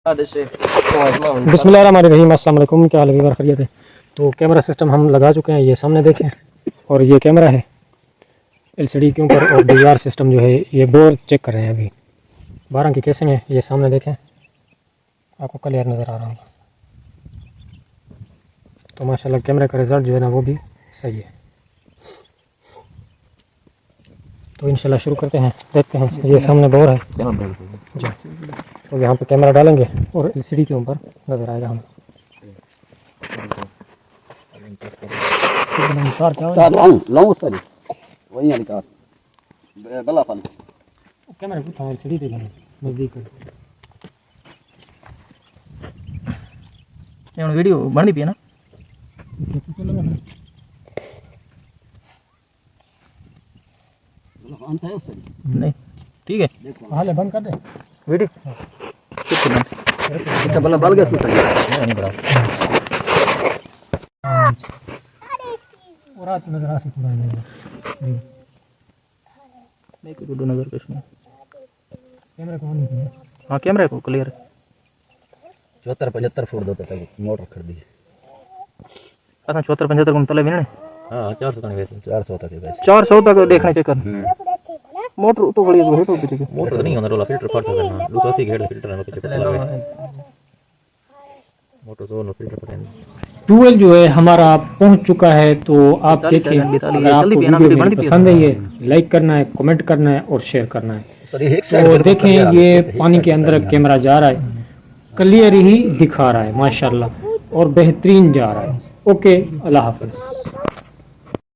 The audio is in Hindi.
बिस्मिल्लाहिर्रहमानिर्रहीम, अस्सलाम वालेकुम। क्या हाल है? बार खैरियत है। तो कैमरा सिस्टम हम लगा चुके हैं, ये सामने देखें। और ये कैमरा है एलसीडी के ऊपर, और डीवीआर सिस्टम जो है ये बोर चेक कर रहे हैं। अभी 12 की केसिंग है, ये सामने देखें, आपको क्लियर नज़र आ रहा होगा। तो माशाल्लाह कैमरे का रिज़ल्ट जो है ना वो भी सही है। तो इंशाल्लाह शुरू करते हैं, देखते हैं। ये सामने बोर है जी, तो यहाँ पे कैमरा डालेंगे और एलसीडी के ऊपर नज़र आएगा हमें। कैमरा कुछ एलसीडी पे नज़दीक वीडियो बननी पी ना नहीं, ठीक है। हाल बंद कर दे वीडियो अच्छा बल्ला बल गया नहीं बड़ा और रात नजर आ सकता है नहीं कोई दो नजर कुछ नहीं। कैमरा को ऑन नहीं किया। हाँ कैमरा को क्लियर 74-75 फुट दो तक मोटर कर दी। अच्छा 74-75 को तले भी नहीं। हाँ 400 तक वैसे 400 तक है वैसे 400 तक देखने चेक कर। मोटर तो बड़ी है तो पीछे मोटर नहीं होना रोला फिल्टर फट सकता है 280 घेड़ फिल्टर है पीछे मोटर जो नो फिल्टर पड़ेगा। ट्यूबवेल जो है हमारा पहुंच चुका है। तो आप देखिए, अगर आपको वीडियो पसंद है, ये लाइक करना है, कमेंट करना है और शेयर करना है। तो देखें ये पानी के अंदर कैमरा जा रहा है, क्लियर ही दिखा रहा है माशाल्लाह, और बेहतरीन जा रहा है। ओके, अल्लाह हाफिज़।